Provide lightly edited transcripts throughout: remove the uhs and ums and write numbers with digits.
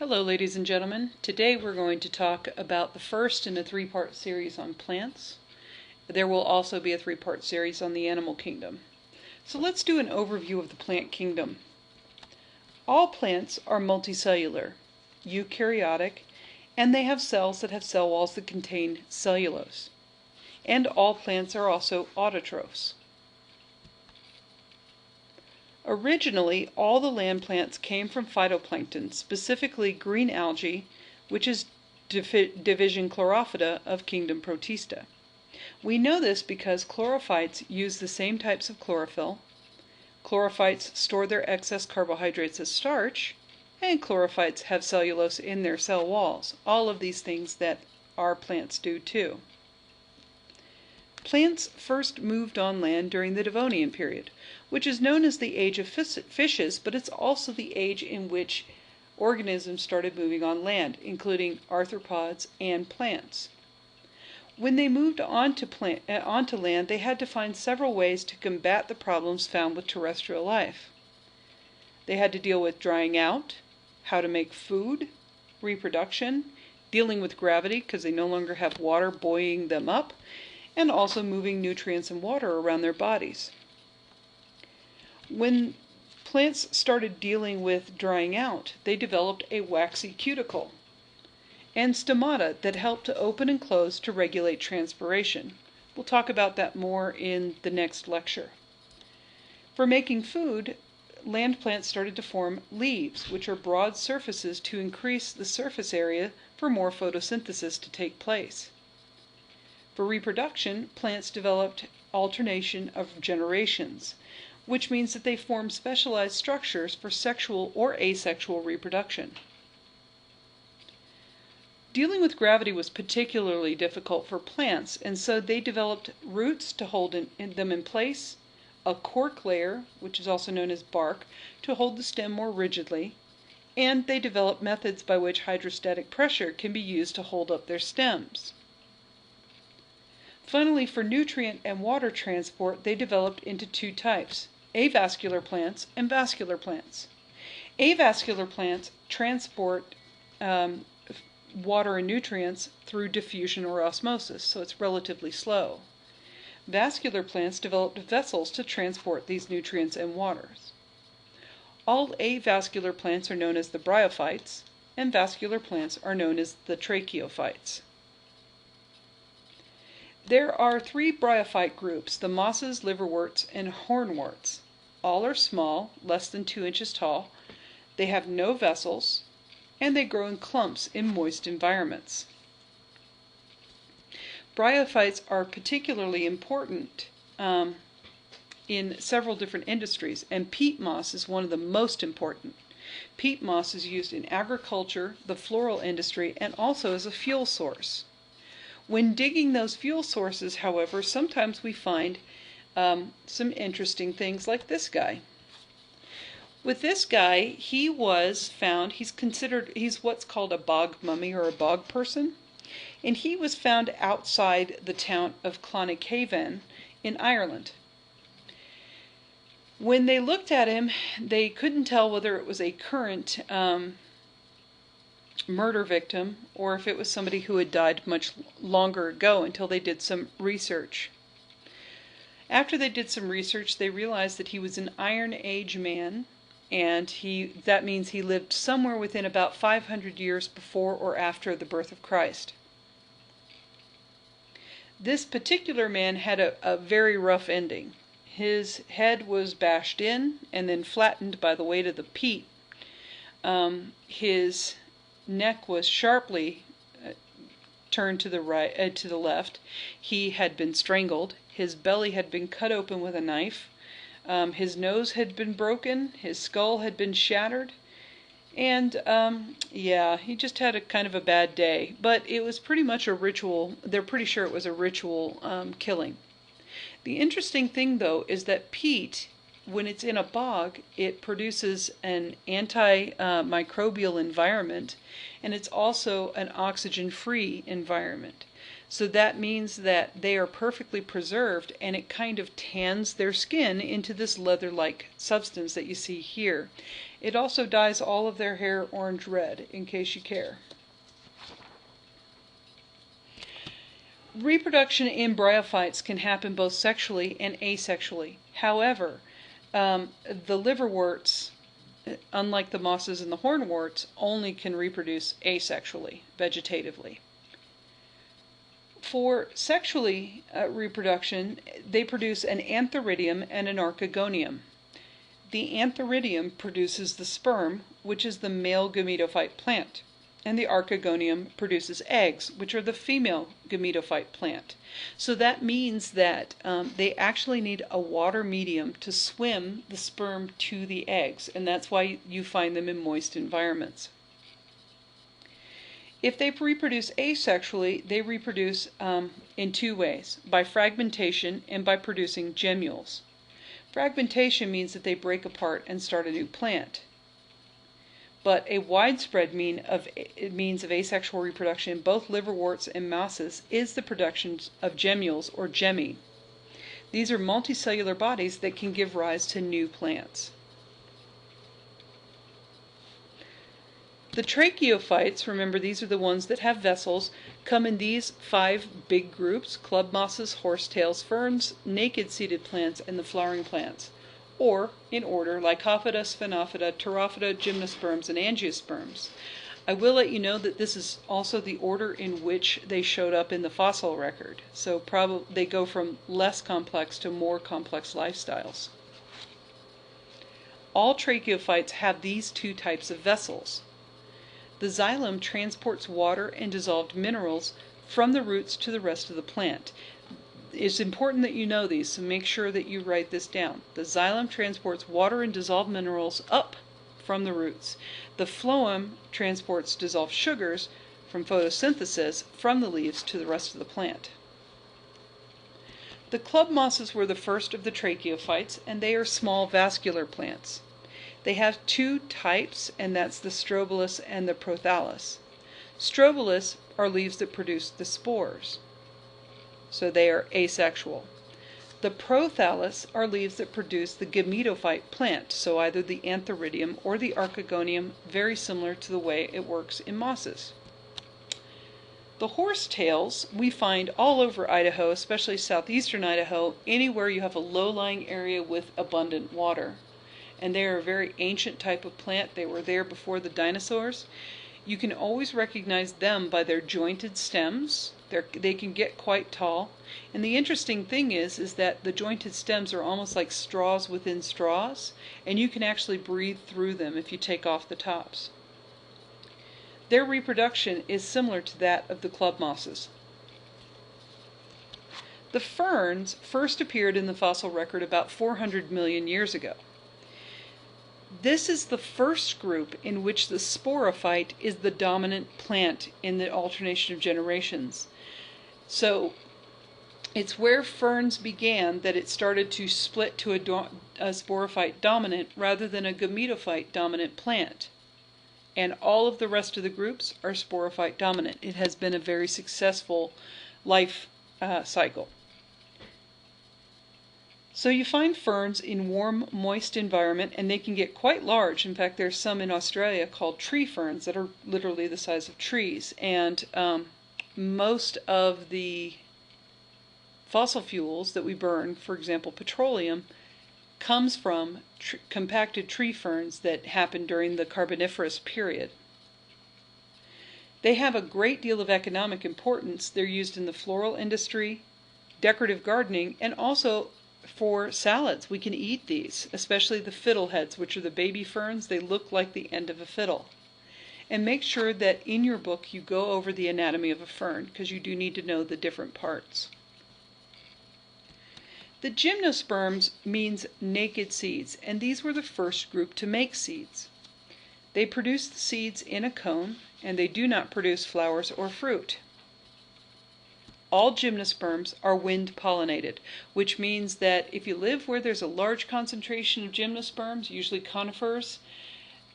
Hello ladies and gentlemen. Today we're going to talk about the first in a three-part series on plants. There will also be a three-part series on the animal kingdom. So let's do an overview of the plant kingdom. All plants are multicellular, eukaryotic, and they have cells that have cell walls that contain cellulose. And all plants are also autotrophs. Originally, all the land plants came from phytoplankton, specifically green algae, which is division Chlorophyta of kingdom Protista. We know this because chlorophytes use the same types of chlorophyll, chlorophytes store their excess carbohydrates as starch, and chlorophytes have cellulose in their cell walls. All of these things that our plants do too. Plants first moved on land during the Devonian period, which is known as the age of fishes, but it's also the age in which organisms started moving on land, including arthropods and plants. When they moved onto land, they had to find several ways to combat the problems found with terrestrial life. They had to deal with drying out, how to make food, reproduction, dealing with gravity because they no longer have water buoying them up, and also moving nutrients and water around their bodies. When plants started dealing with drying out, they developed a waxy cuticle and stomata that helped to open and close to regulate transpiration. We'll talk about that more in the next lecture. For making food, land plants started to form leaves, which are broad surfaces to increase the surface area for more photosynthesis to take place. For reproduction, plants developed alternation of generations, which means that they form specialized structures for sexual or asexual reproduction. Dealing with gravity was particularly difficult for plants, and so they developed roots to hold them in place, a cork layer, which is also known as bark, to hold the stem more rigidly, and they developed methods by which hydrostatic pressure can be used to hold up their stems. Finally, for nutrient and water transport, they developed into two types: avascular plants and vascular plants. Avascular plants transport water and nutrients through diffusion or osmosis, so it's relatively slow. Vascular plants developed vessels to transport these nutrients and waters. All avascular plants are known as the bryophytes, and vascular plants are known as the tracheophytes. There are three bryophyte groups: the mosses, liverworts, and hornworts. All are small, less than 2 inches tall. They have no vessels, and they grow in clumps in moist environments. Bryophytes are particularly important in several different industries, and peat moss is one of the most important. Peat moss is used in agriculture, the floral industry, and also as a fuel source. When digging those fuel sources, however, sometimes we find some interesting things like this guy. With this guy, he's what's called a bog mummy or a bog person, and he was found outside the town of Clonachaven in Ireland. When they looked at him, they couldn't tell whether it was a current murder victim or if it was somebody who had died much longer ago, until they did some research. After they did some research, they realized that he was an Iron Age man, and that means he lived somewhere within about 500 years before or after the birth of Christ. This particular man had a very rough ending. His head was bashed in and then flattened by the weight of the peat. His neck was sharply turned to the left. He had been strangled. His belly had been cut open with a knife. His nose had been broken. His skull had been shattered. And he just had a kind of a bad day. But it was pretty much a ritual. They're pretty sure it was a ritual killing. The interesting thing, though, is that peat, when it's in a bog, it produces an antimicrobial environment, and it's also an oxygen-free environment. So that means that they are perfectly preserved, and it kind of tans their skin into this leather-like substance that you see here. It also dyes all of their hair orange-red, in case you care. Reproduction in bryophytes can happen both sexually and asexually. However, the liverworts, unlike the mosses and the hornworts, only can reproduce asexually, vegetatively. For sexually reproduction, they produce an antheridium and an archegonium. The antheridium produces the sperm, which is the male gametophyte plant, and the archegonium produces eggs, which are the female gametophyte plant. So that means that they actually need a water medium to swim the sperm to the eggs, and that's why you find them in moist environments. If they reproduce asexually, they reproduce in two ways, by fragmentation and by producing gemmules. Fragmentation means that they break apart and start a new plant. But a widespread means of asexual reproduction in both liverworts and mosses is the production of gemmules or gemmi. These are multicellular bodies that can give rise to new plants. The tracheophytes, remember these are the ones that have vessels, come in these 5 big groups: club mosses, horsetails, ferns, naked seeded plants, and the flowering plants. Or, in order, Lycophyta, Sphenophyta, Pterophyta, Gymnosperms, and Angiosperms. I will let you know that this is also the order in which they showed up in the fossil record. So they go from less complex to more complex lifestyles. All tracheophytes have these 2 types of vessels. The xylem transports water and dissolved minerals from the roots to the rest of the plant. It's important that you know these, so make sure that you write this down. The xylem transports water and dissolved minerals up from the roots. The phloem transports dissolved sugars from photosynthesis from the leaves to the rest of the plant. The club mosses were the first of the tracheophytes, and they are small vascular plants. They have 2 types, and that's the strobilus and the prothallus. Strobilus are leaves that produce the spores, so they are asexual. The prothallus are leaves that produce the gametophyte plant, so either the antheridium or the archegonium, very similar to the way it works in mosses. The horsetails we find all over Idaho, especially southeastern Idaho, anywhere you have a low-lying area with abundant water. And they are a very ancient type of plant. They were there before the dinosaurs. You can always recognize them by their jointed stems. They can get quite tall. And the interesting thing is that the jointed stems are almost like straws within straws, and you can actually breathe through them if you take off the tops. Their reproduction is similar to that of the club mosses. The ferns first appeared in the fossil record about 400 million years ago. This is the first group in which the sporophyte is the dominant plant in the alternation of generations. So it's where ferns began that it started to split to a sporophyte dominant rather than a gametophyte dominant plant. And all of the rest of the groups are sporophyte dominant. It has been a very successful life cycle. So you find ferns in warm, moist environment, and they can get quite large. In fact, there's some in Australia called tree ferns that are literally the size of trees. And most of the fossil fuels that we burn, for example, petroleum, comes from compacted tree ferns that happened during the Carboniferous period. They have a great deal of economic importance. They're used in the floral industry, decorative gardening, and also for salads. We can eat these, especially the fiddleheads, which are the baby ferns. They look like the end of a fiddle. And make sure that in your book you go over the anatomy of a fern, because you do need to know the different parts. The gymnosperms means naked seeds, and these were the first group to make seeds. They produce the seeds in a cone, and they do not produce flowers or fruit. All gymnosperms are wind pollinated, which means that if you live where there's a large concentration of gymnosperms, usually conifers,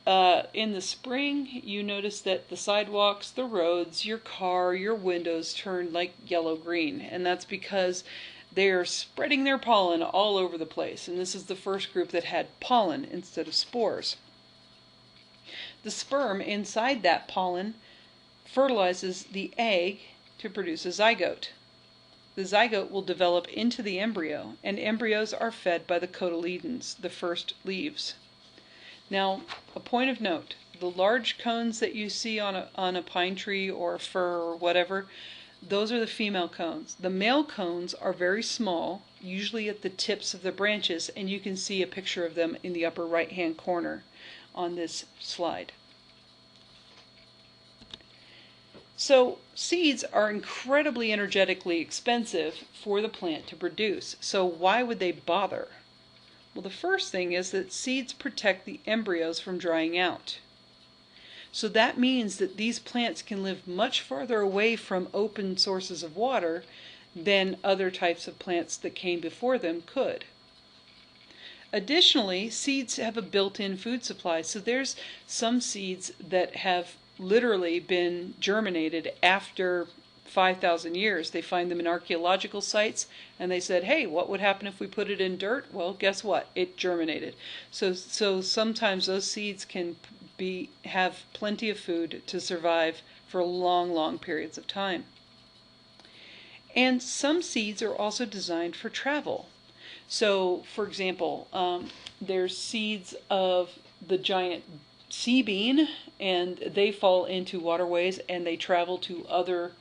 in the spring you notice that the sidewalks, the roads, your car, your windows turn like yellow-green, and that's because they're spreading their pollen all over the place, and this is the first group that had pollen instead of spores. The sperm inside that pollen fertilizes the egg to produce a zygote. The zygote will develop into the embryo, and embryos are fed by the cotyledons, the first leaves. Now, a point of note, the large cones that you see on a pine tree or a fir or whatever, those are the female cones. The male cones are very small, usually at the tips of the branches, and you can see a picture of them in the upper right-hand corner on this slide. So seeds are incredibly energetically expensive for the plant to produce. So why would they bother? Well, the first thing is that seeds protect the embryos from drying out. So that means that these plants can live much farther away from open sources of water than other types of plants that came before them could. Additionally, seeds have a built-in food supply. So there's some seeds that have literally been germinated after 5,000 years. They find them in archaeological sites, and they said, hey, what would happen if we put it in dirt? Well, guess what? It germinated. So sometimes those seeds can have plenty of food to survive for long, long periods of time. And some seeds are also designed for travel. So, for example, there's seeds of the giant sea bean, and they fall into waterways and they travel to other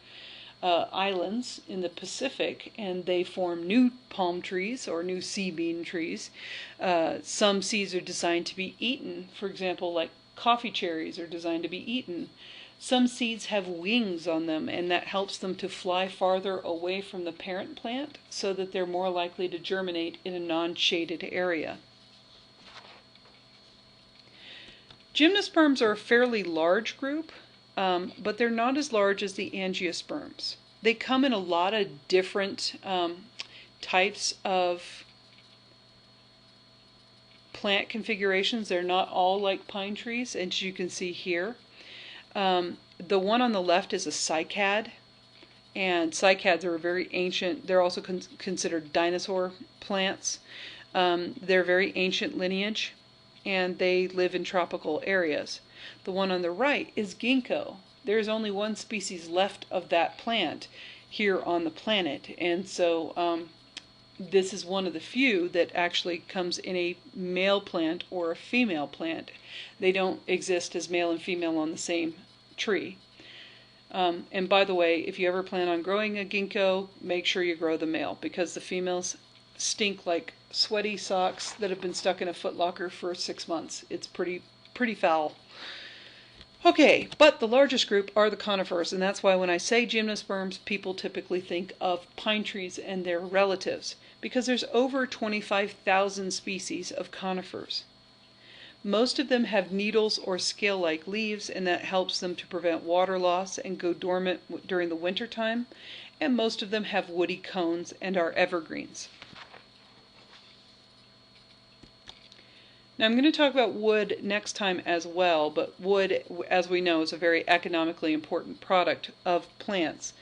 islands in the Pacific, and they form new palm trees or new sea bean trees. Some seeds are designed to be eaten. For example, like coffee cherries are designed to be eaten. Some seeds have wings on them, and that helps them to fly farther away from the parent plant so that they're more likely to germinate in a non-shaded area. Gymnosperms are a fairly large group, but they're not as large as the angiosperms. They come in a lot of different types of plant configurations. They're not all like pine trees, as you can see here. The one on the left is a cycad, and cycads are very ancient. They're also considered dinosaur plants. They're very ancient lineage, and they live in tropical areas. The one on the right is ginkgo. There's only one species left of that plant here on the planet, and so this is one of the few that actually comes in a male plant or a female plant. They don't exist as male and female on the same tree. And by the way, if you ever plan on growing a ginkgo, make sure you grow the male, because the females stink like sweaty socks that have been stuck in a Foot Locker for 6 months. It's pretty foul. Okay, but the largest group are the conifers, and that's why when I say gymnosperms, people typically think of pine trees and their relatives, because there's over 25,000 species of conifers. Most of them have needles or scale-like leaves, and that helps them to prevent water loss and go dormant during the winter time, and most of them have woody cones and are evergreens. Now I'm going to talk about wood next time as well, but wood, as we know, is a very economically important product of plants.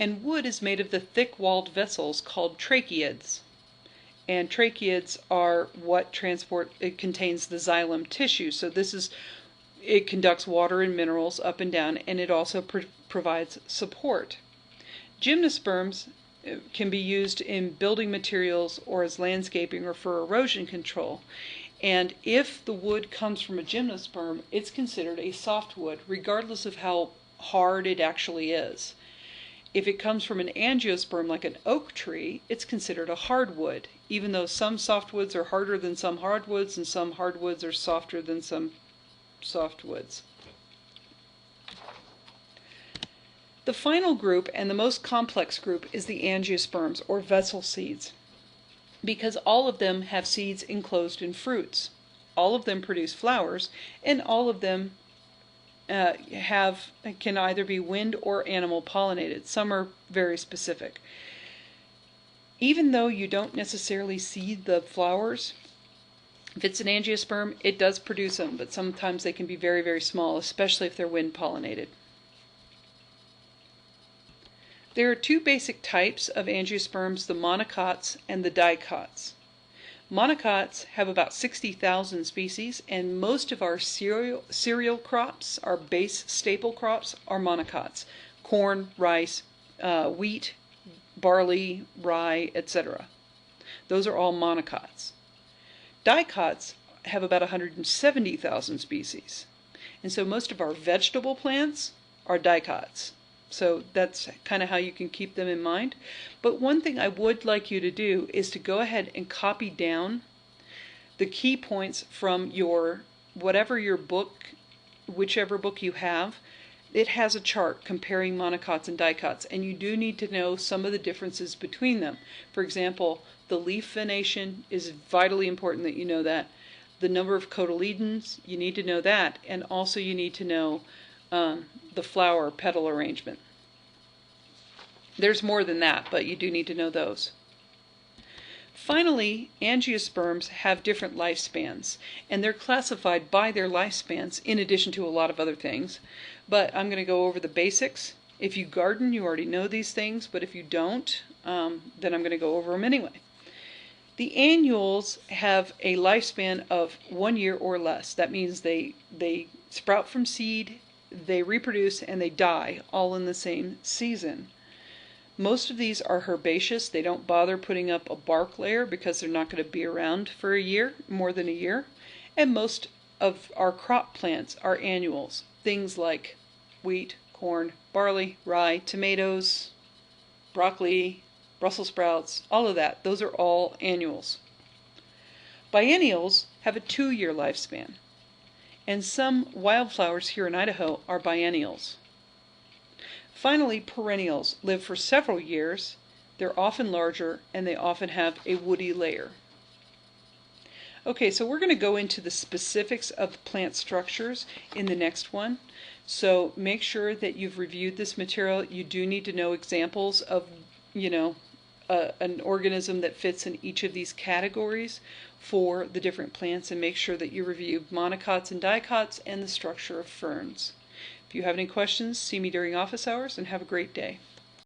And wood is made of the thick-walled vessels called tracheids. And tracheids are what it contains the xylem tissue. So it conducts water and minerals up and down, and it also provides support. Gymnosperms can be used in building materials or as landscaping or for erosion control. And if the wood comes from a gymnosperm, it's considered a softwood, regardless of how hard it actually is. If it comes from an angiosperm, like an oak tree, it's considered a hardwood, even though some softwoods are harder than some hardwoods, and some hardwoods are softer than some softwoods. The final group, and the most complex group, is the angiosperms, or vessel seeds, because all of them have seeds enclosed in fruits. All of them produce flowers, and all of them can either be wind or animal pollinated. Some are very specific. Even though you don't necessarily see the flowers, if it's an angiosperm, it does produce them, but sometimes they can be very, very small, especially if they're wind pollinated. There are two basic types of angiosperms, the monocots and the dicots. Monocots have about 60,000 species, and most of our cereal crops, our base staple crops, are monocots. Corn, rice, wheat, barley, rye, etc. Those are all monocots. Dicots have about 170,000 species. And so most of our vegetable plants are dicots. So that's kind of how you can keep them in mind. But one thing I would like you to do is to go ahead and copy down the key points from your, whatever your book, whichever book you have. It has a chart comparing monocots and dicots, and you do need to know some of the differences between them. For example, the leaf venation is vitally important that you know that. The number of cotyledons, you need to know that, and also you need to know the flower petal arrangement. There's more than that, but you do need to know those. Finally, angiosperms have different lifespans, and they're classified by their lifespans in addition to a lot of other things. But I'm going to go over the basics. If you garden, you already know these things, but if you don't, then I'm going to go over them anyway. The annuals have a lifespan of 1 year or less. That means they sprout from seed, they reproduce, and they die all in the same season. Most of these are herbaceous. They don't bother putting up a bark layer because they're not going to be around for a year, more than a year. And most of our crop plants are annuals. Things like wheat, corn, barley, rye, tomatoes, broccoli, Brussels sprouts, all of that. Those are all annuals. Biennials have a 2-year lifespan. And some wildflowers here in Idaho are biennials. Finally, perennials live for several years, they're often larger, and they often have a woody layer. Okay, so we're going to go into the specifics of plant structures in the next one. So make sure that you've reviewed this material. You do need to know examples of, an organism that fits in each of these categories for the different plants, and make sure that you review monocots and dicots and the structure of ferns. If you have any questions, see me during office hours, and have a great day.